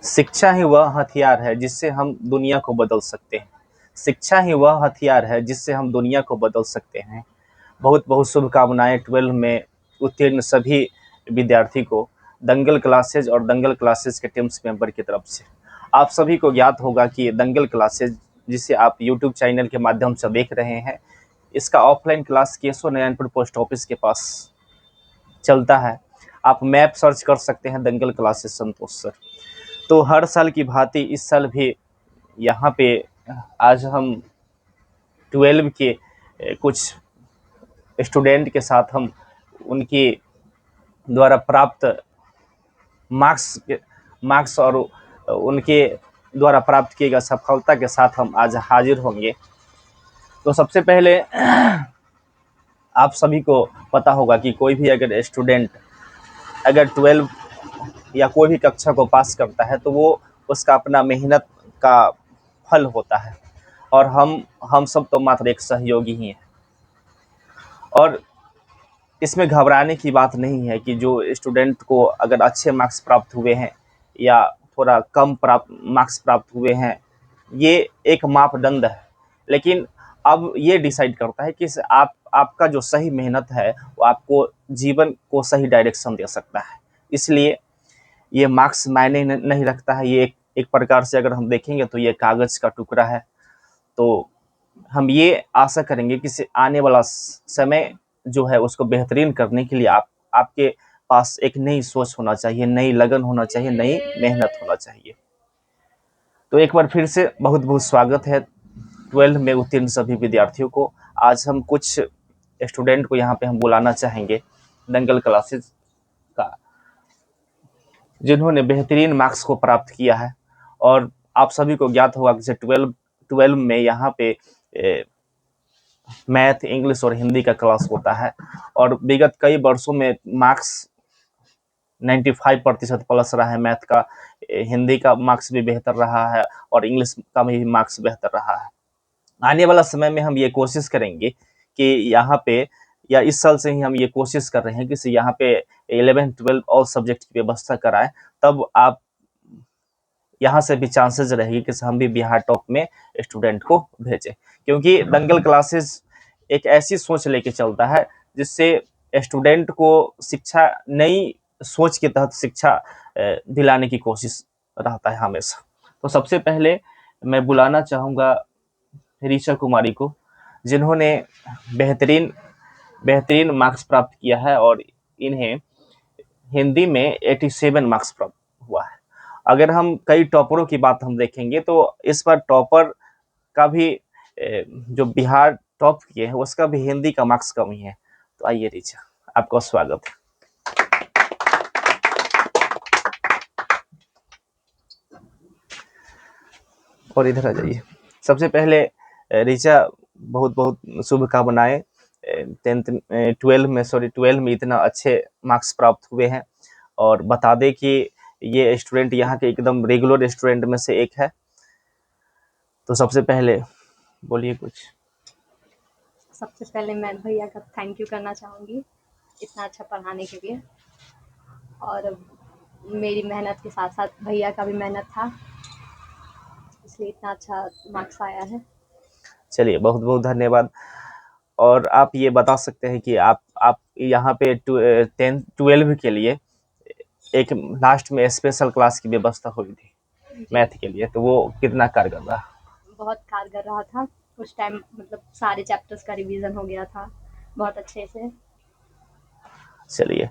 शिक्षा ही वह हथियार है जिससे हम दुनिया को बदल सकते हैं। शिक्षा ही वह हथियार है जिससे हम दुनिया को बदल सकते हैं। बहुत बहुत शुभकामनाएं 12 में उत्तीर्ण सभी विद्यार्थी को दंगल क्लासेज और दंगल क्लासेज के टीम्स मेंबर की तरफ से। आप सभी को ज्ञात होगा कि दंगल क्लासेज, जिसे आप यूट्यूब चैनल के माध्यम से देख रहे हैं, इसका offline class Keshav Narayanpur post office के पास चलता है। आप मैप सर्च कर सकते हैं, दंगल क्लासेज संतोष सर। तो हर साल की भांति इस साल भी यहाँ पे आज हम 12 के कुछ स्टूडेंट के साथ हम उनके द्वारा प्राप्त मार्क्स और उनके द्वारा प्राप्त किए गए सफलता के साथ हम आज हाजिर होंगे। तो सबसे पहले आप सभी को पता होगा कि कोई भी अगर स्टूडेंट अगर 12 या कोई भी कक्षा को पास करता है तो वो उसका अपना मेहनत का फल होता है, और हम सब तो मात्र एक सहयोगी ही हैं। और इसमें घबराने की बात नहीं है कि जो स्टूडेंट को अगर अच्छे मार्क्स प्राप्त हुए हैं या थोड़ा कम मार्क्स प्राप्त हुए हैं, ये एक मापदंड है। लेकिन अब ये डिसाइड करता है कि आपका जो सही मेहनत है वो आपको जीवन को सही डायरेक्शन दे सकता है। इसलिए ये मार्क्स मायने नहीं रखता है। ये एक प्रकार से अगर हम देखेंगे तो ये कागज़ का टुकड़ा है। तो हम ये आशा करेंगे कि आने वाला समय जो है उसको बेहतरीन करने के लिए आपके पास एक नई सोच होना चाहिए, नई लगन होना चाहिए, नई मेहनत होना चाहिए। तो एक बार फिर से बहुत बहुत स्वागत है 12 में उत्तीर्ण सभी विद्यार्थियों को। आज हम कुछ स्टूडेंट को यहाँ पे हम बुलाना चाहेंगे दंगल क्लासेस का, जिन्होंने बेहतरीन मार्क्स को प्राप्त किया है। और आप सभी को ज्ञात होगा कि 12 में यहाँ पे मैथ, इंग्लिश और हिंदी का क्लास होता है। और विगत कई वर्षों में मार्क्स 95% प्लस रहा है मैथ का, हिंदी का मार्क्स भी बेहतर रहा है और इंग्लिश का भी मार्क्स बेहतर रहा है। आने वाला समय में हम ये कोशिश करेंगे कि यहाँ पे, या इस साल से ही हम ये कोशिश कर रहे हैं कि यहाँ पे 11-12 ऑल सब्जेक्ट की व्यवस्था कराएं। तब आप यहाँ से भी चांसेस रहेगी कि हम भी बिहार टॉप में स्टूडेंट को भेजें, क्योंकि दंगल क्लासेस एक ऐसी सोच लेके चलता है जिससे स्टूडेंट को शिक्षा, नई सोच के तहत शिक्षा दिलाने की कोशिश रहता है हमेशा। तो सबसे पहले मैं बुलाना चाहूँगा ऋचा कुमारी को, जिन्होंने बेहतरीन मार्क्स प्राप्त किया है और इन्हें हिंदी में 87 मार्क्स प्राप्त हुआ है। अगर हम कई टॉपरों की बात हम देखेंगे तो इस बार टॉपर का भी जो बिहार टॉप किए हैं उसका भी हिंदी का मार्क्स कम ही है। तो आइए ऋचा, आपका स्वागत है। और इधर आ जाइए। सबसे पहले ऋचा, बहुत बहुत शुभकामनाएं 12 में इतना अच्छे मार्क्स प्राप्त हुए हैं। और बता दें कि ये स्टूडेंट यहाँ के एकदम रेगुलर स्टूडेंट में से एक है। तो सबसे पहले बोलिए कुछ। सबसे पहले मैं भैया का थैंक यू करना चाहूँगी इतना अच्छा पढ़ाने के लिए, और मेरी मेहनत के साथ साथ भैया का भी मेहनत था, इसलिए इतना अच्छा मार्क्स आया है। चलिए, बहुत बहुत धन्यवाद। और आप ये बता सकते हैं कि आप यहाँ पे 12 के लिए एक लास्ट में स्पेशल क्लास की व्यवस्था हुई थी मैथ के लिए, तो वो कितना कारगर रहा? बहुत कारगर रहा था। उस टाइम मतलब सारे चैप्टर्स का रिवीजन हो गया था बहुत अच्छे से। चलिए,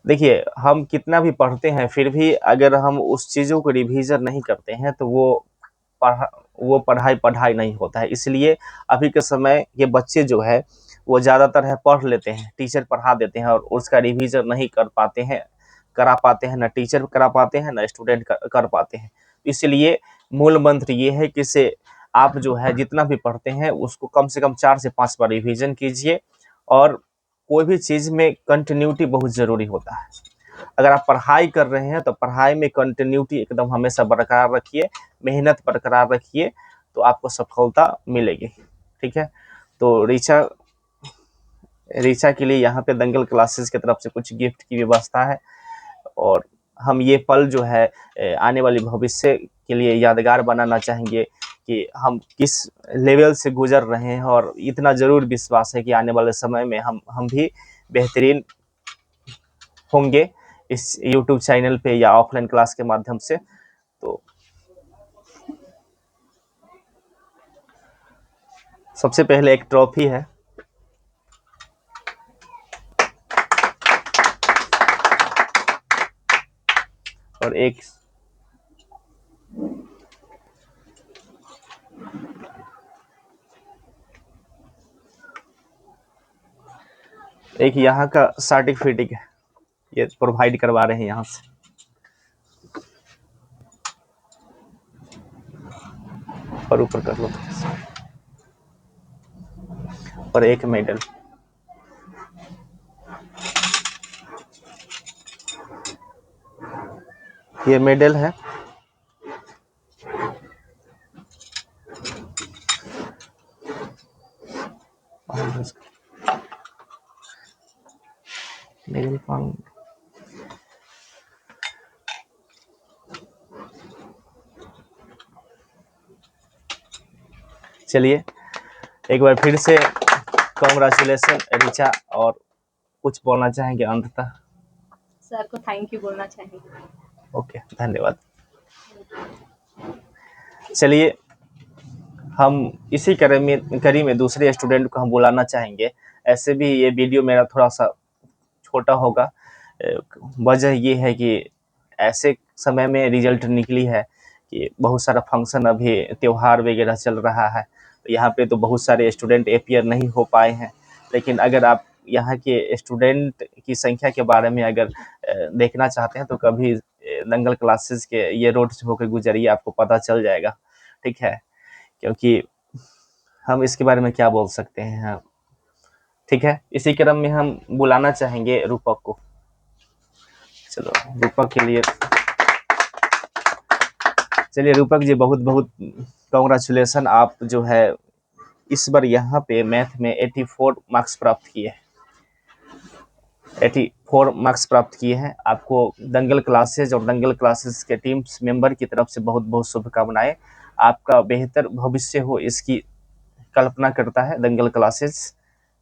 देखिए, हम कितना भी पढ़ते हैं फिर भी अगर हम उस चीज़ों को रिवीजन नहीं करते हैं तो वो पढ़ाई नहीं होता है। इसलिए अभी के समय ये बच्चे जो है वो ज़्यादातर है पढ़ लेते हैं, टीचर पढ़ा देते हैं और उसका रिवीजन नहीं करा पाते हैं, ना टीचर करा पाते हैं, ना स्टूडेंट कर पाते हैं। इसलिए मूल मंत्र ये है कि इसे आप जो है जितना भी पढ़ते हैं उसको कम से कम 4 से 5 बार रिवीजन कीजिए। और कोई भी चीज़ में कंटिन्यूटी बहुत ज़रूरी होता है। अगर आप पढ़ाई कर रहे हैं तो पढ़ाई में कंटिन्यूटी एकदम हमेशा बरकरार रखिए, मेहनत बरकरार रखिए, तो आपको सफलता मिलेगी। ठीक है। तो ऋचा के लिए यहाँ पे दंगल क्लासेस की तरफ से कुछ गिफ्ट की व्यवस्था है। और हम ये पल जो है आने वाले भविष्य के लिए यादगार बनाना चाहेंगे कि हम किस लेवल से गुजर रहे हैं, और इतना ज़रूर विश्वास है कि आने वाले समय में हम भी बेहतरीन होंगे इस यूट्यूब चैनल पे या ऑफलाइन क्लास के माध्यम से। तो सबसे पहले एक ट्रॉफी है, और एक यहाँ का सर्टिफिकेट है, ये प्रोवाइड करवा रहे हैं यहाँ से। और ऊपर कर लो, और एक मेडल। ये मेडल है, मेडल फाउंड। चलिए एक बार फिर से कॉन्ग्रेचुलेसन ऋचा, और कुछ बोलना चाहेंगे अंततः? सर को थैंक यू बोलना चाहेंगे। ओके, धन्यवाद। चलिए हम इसी कड़ी में दूसरे स्टूडेंट को हम बुलाना चाहेंगे। ऐसे भी ये वीडियो मेरा थोड़ा सा छोटा होगा, वजह ये है कि ऐसे समय में रिजल्ट निकली है कि बहुत सारा फंक्शन, अभी त्यौहार वगैरह चल रहा है, तो यहाँ पे तो बहुत सारे स्टूडेंट अपीयर नहीं हो पाए हैं। लेकिन अगर आप यहाँ के स्टूडेंट की संख्या के बारे में अगर देखना चाहते हैं तो कभी दंगल क्लासेस के ये रोड से होकर गुजरिए, आपको पता चल जाएगा, ठीक है? क्योंकि हम इसके बारे में क्या बोल सकते हैं, ठीक है? इसी क्रम में हम बुलाना चाहेंगे रूपक को। चलो रूपक के लिए, चलिए रूपक जी बहुत बहुत कॉन्ग्रेचुलेसन, आप जो है इस बार यहाँ पे मैथ में 84 मार्क्स प्राप्त किए, 84 मार्क्स प्राप्त किए हैं। आपको दंगल क्लासेस और दंगल क्लासेस के टीम्स मेंबर की तरफ से बहुत बहुत शुभकामनाएं। आपका बेहतर भविष्य हो इसकी कल्पना करता है दंगल क्लासेस,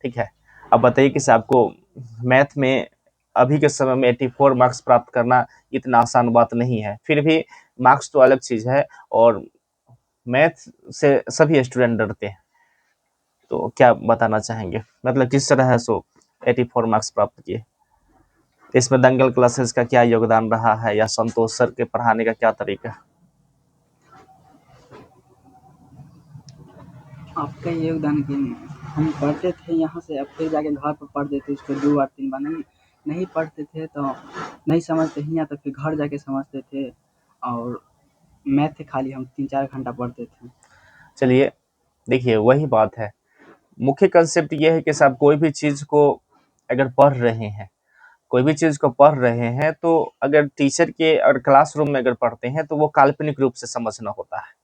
ठीक है? अब बताइए कि आपको मैथ में अभी के समय में 84 मार्क्स प्राप्त करना इतना आसान बात नहीं है। फिर भी मार्क्स तो अलग चीज है, और मैथ से सभी स्टूडेंट डरते हैं। तो क्या बताना चाहेंगे, मतलब किस तरह है सो 84 मार्क्स प्राप्त किए? इसमें दंगल क्लासेस का क्या योगदान रहा है, या संतोष सर के पढ़ाने का क्या तरीका? आपका योगदान कि हम पढ़ते थे यहाँ से, अब फिर जाके घर पर पढ़ते थे, उसको 2 बार 3 बार नहीं पढ़ते थे तो नहीं समझते ही, या तो फिर घर जाके समझते थे। और मैथ खाली हम 3-4 घंटा पढ़ते थे। चलिए देखिए वही बात है, मुख्य कंसेप्ट ये है कि साहब कोई भी चीज को अगर पढ़ रहे हैं, कोई भी चीज को पढ़ रहे हैं, तो अगर टीचर के और क्लासरूम में अगर पढ़ते हैं तो वो काल्पनिक रूप से समझना होता है।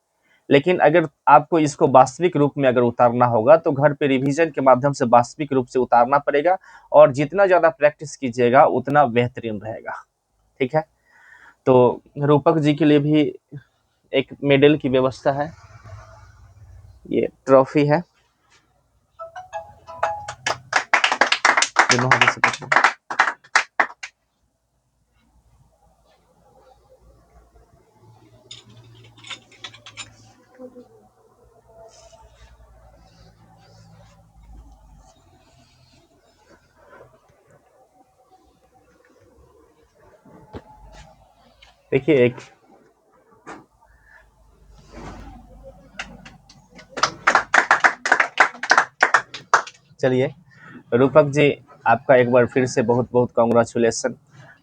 लेकिन अगर आपको इसको वास्तविक रूप में अगर उतारना होगा तो घर पे रिवीजन के माध्यम से वास्तविक रूप से उतारना पड़ेगा, और जितना ज्यादा प्रैक्टिस कीजिएगा उतना बेहतरीन रहेगा, ठीक है? तो रूपक जी के लिए भी एक मेडल की व्यवस्था है, ये ट्रॉफी है, दोनों हाथों से पकड़ो। देखिए एक चलिए रूपक जी, आपका एक बार फिर से बहुत बहुत कॉन्ग्रेचुलेसन,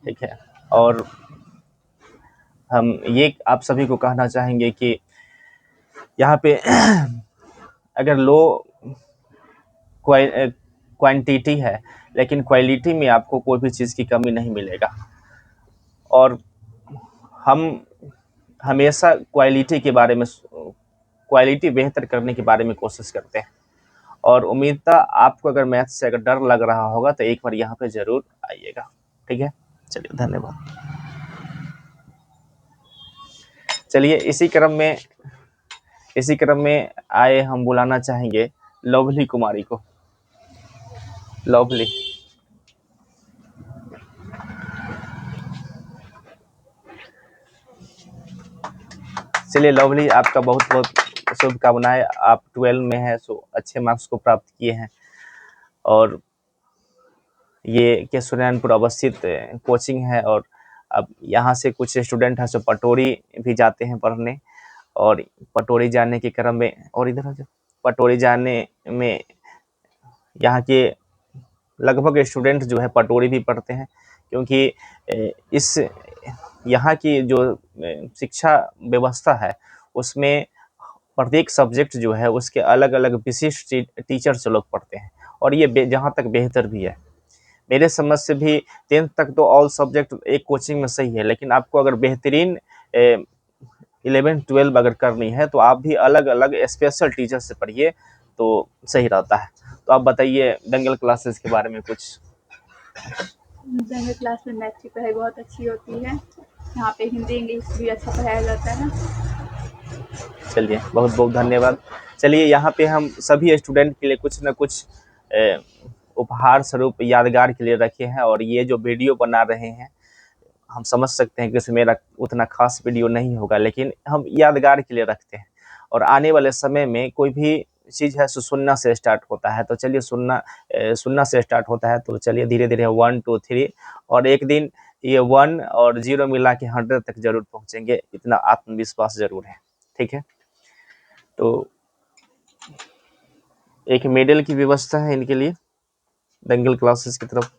ठीक है? और हम ये आप सभी को कहना चाहेंगे कि यहाँ पे अगर लो क्वांटिटी है, लेकिन क्वालिटी में आपको कोई भी चीज़ की कमी नहीं मिलेगा, और हम हमेशा क्वालिटी के बारे में, क्वालिटी बेहतर करने के बारे में कोशिश करते हैं। और उम्मीद था आपको अगर मैथ से अगर डर लग रहा होगा तो एक बार यहाँ पे जरूर आइएगा, ठीक है? चलिए धन्यवाद। चलिए इसी क्रम में आए हम बुलाना चाहेंगे लवली कुमारी को। लवली, चलिए लवली, आपका बहुत बहुत शुभकामनाएं। आप 12 में हैं, सो अच्छे मार्क्स को प्राप्त किए हैं और ये केशवनारायणपुर अवस्थित कोचिंग है। और अब यहाँ से कुछ स्टूडेंट हैं जो पटोरी भी जाते हैं पढ़ने, और पटोरी जाने के क्रम में, और इधर आ जाओ, पटोरी जाने में यहाँ के लगभग स्टूडेंट जो है पटोरी भी पढ़ते हैं, क्योंकि इस यहाँ की जो शिक्षा व्यवस्था है उसमें प्रत्येक सब्जेक्ट जो है उसके अलग अलग विशिष्ट टीचर्स लोग पढ़ते हैं, और ये जहाँ तक बेहतर भी है। मेरे समझ से भी 10th तक तो ऑल सब्जेक्ट एक कोचिंग में सही है, लेकिन आपको अगर बेहतरीन 11-12 अगर करनी है तो आप भी अलग अलग स्पेशल टीचर से पढ़िए तो सही रहता है। तो आप बताइए दंगल क्लासेस के बारे में कुछ। दंगल क्लास में मैथ की पढ़ाई बहुत अच्छी होती है। यहाँ पे हिंदी इंग्लिश भी अच्छा पढ़ाया जाता है। चलिए बहुत बहुत धन्यवाद। चलिए यहाँ पे हम सभी स्टूडेंट के लिए कुछ न कुछ उपहार स्वरूप यादगार के लिए रखे हैं, और ये जो वीडियो बना रहे हैं हम समझ सकते हैं कि इसमें मेरा उतना खास वीडियो नहीं होगा, लेकिन हम यादगार के लिए रखते हैं। और आने वाले समय में कोई भी चीज़ है सुनना से स्टार्ट होता है, तो चलिए सुनना से स्टार्ट होता है, तो चलिए धीरे धीरे 1 2 3 और एक दिन ये 1 और 0 मिला के 100 तक जरूर पहुंचेंगे, इतना आत्मविश्वास जरूर है। ठीक है, तो एक मेडल की व्यवस्था है इनके लिए दंगल क्लासेस की तरफ।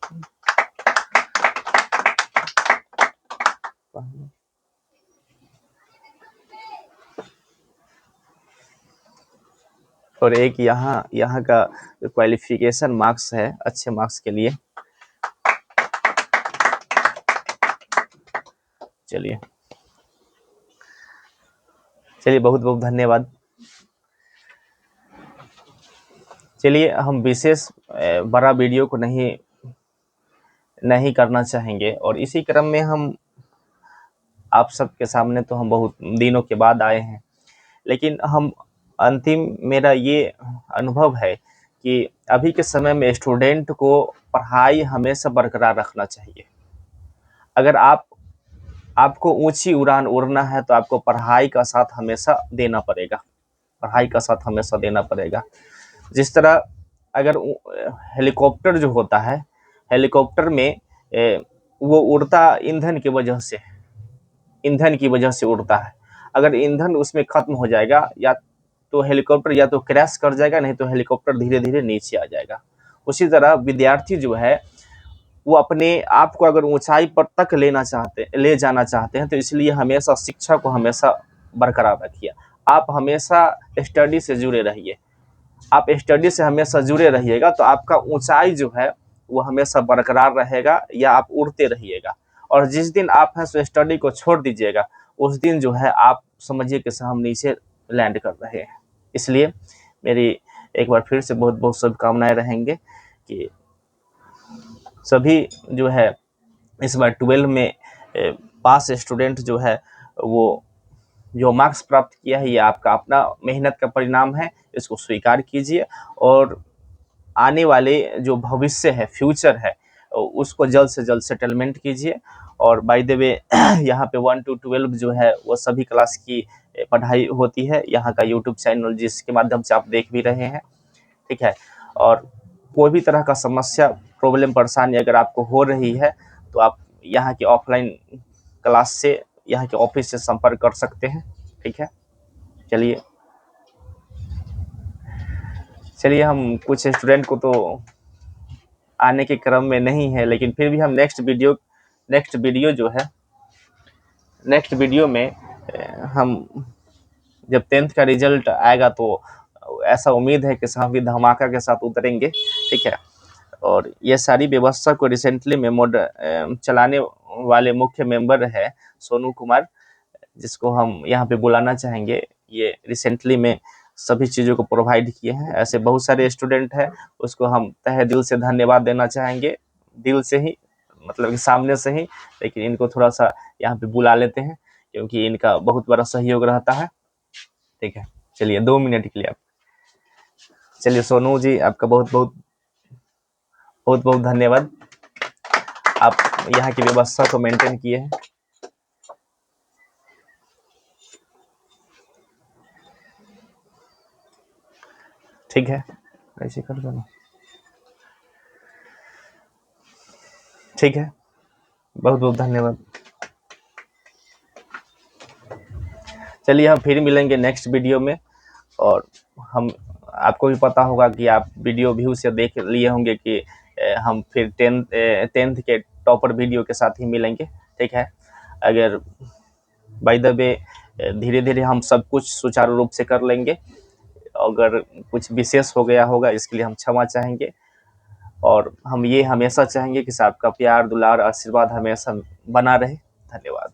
और एक यहाँ का क्वालिफिकेशन मार्क्स है अच्छे मार्क्स के लिए। चलिए बहुत बहुत धन्यवाद। चलिए हम विशेष बड़ा वीडियो को नहीं करना चाहेंगे, और इसी क्रम में हम आप सबके सामने तो हम बहुत दिनों के बाद आए हैं, लेकिन हम अंतिम मेरा ये अनुभव है कि अभी के समय में स्टूडेंट को पढ़ाई हमेशा बरकरार रखना चाहिए। अगर आपको ऊंची उड़ान उड़ना है तो आपको पढ़ाई का साथ हमेशा देना पड़ेगा। जिस तरह अगर हेलीकॉप्टर जो होता है, हेलीकॉप्टर में वो उड़ता ईंधन की वजह से उड़ता है। अगर ईंधन उसमें खत्म हो जाएगा या तो हेलीकॉप्टर या तो क्रैश कर जाएगा, नहीं तो हेलीकॉप्टर धीरे धीरे नीचे आ जाएगा। उसी तरह विद्यार्थी जो है वो अपने आप को अगर ऊंचाई पर तक ले जाना चाहते हैं, तो इसलिए हमेशा शिक्षा को हमेशा बरकरार रखिए। आप हमेशा स्टडी से जुड़े रहिए। आप स्टडी से हमेशा जुड़े रहिएगा तो आपका ऊंचाई जो है वो हमेशा बरकरार रहेगा, या आप उड़ते रहिएगा। और जिस दिन आप है सो स्टडी को छोड़ दीजिएगा, उस दिन जो है आप समझिए कि हम नीचे लैंड कर रहे हैं। इसलिए मेरी एक बार फिर से बहुत बहुत शुभकामनाएं रहेंगे कि सभी जो है इस बार 12 में पास स्टूडेंट जो है वो जो मार्क्स प्राप्त किया है ये आपका अपना मेहनत का परिणाम है, इसको स्वीकार कीजिए और आने वाले जो भविष्य है, फ्यूचर है, उसको जल्द से जल्द सेटलमेंट कीजिए। और बाय द वे यहाँ पे 1 to 12 जो है वो सभी क्लास की पढ़ाई होती है, यहाँ का यूट्यूब चैनल जिसके माध्यम से आप देख भी रहे हैं। ठीक है, और कोई भी तरह का समस्या, प्रॉब्लम, परेशानी अगर आपको हो रही है तो आप यहाँ की ऑफलाइन क्लास से, यहाँ के ऑफिस से संपर्क कर सकते हैं। ठीक है, चलिए हम कुछ स्टूडेंट को तो आने के क्रम में नहीं है, लेकिन फिर भी हम नेक्स्ट वीडियो में हम जब 10th का रिजल्ट आएगा तो ऐसा उम्मीद है कि सभी धमाका के साथ उतरेंगे। ठीक है, और ये सारी व्यवस्था को रिसेंटली में चलाने वाले मुख्य मेंबर है सोनू कुमार, जिसको हम यहाँ पे बुलाना चाहेंगे। ये रिसेंटली में सभी चीज़ों को प्रोवाइड किए हैं। ऐसे बहुत सारे स्टूडेंट हैं, उसको हम तहे दिल से धन्यवाद देना चाहेंगे, दिल से ही, मतलब कि सामने से ही, लेकिन इनको थोड़ा सा यहाँ पे बुला लेते हैं क्योंकि इनका बहुत बड़ा सहयोग रहता है। ठीक है, चलिए 2 मिनट के लिए आप, चलिए सोनू जी आपका बहुत बहुत धन्यवाद, आप यहाँ की व्यवस्था को मेंटेन किए हैं। ठीक है, ऐसे कर दो ना। ठीक है, बहुत धन्यवाद। चलिए हम फिर मिलेंगे नेक्स्ट वीडियो में, और हम, आपको भी पता होगा कि आप वीडियो व्यू से देख लिए होंगे कि हम फिर 10th के टॉपर वीडियो के साथ ही मिलेंगे। ठीक है, अगर बाय द वे धीरे धीरे हम सब कुछ सुचारू रूप से कर लेंगे, अगर कुछ विशेष हो गया होगा इसके लिए हम क्षमा चाहेंगे, और हम ये हमेशा चाहेंगे कि आपका प्यार दुलार आशीर्वाद हमेशा बना रहे। धन्यवाद।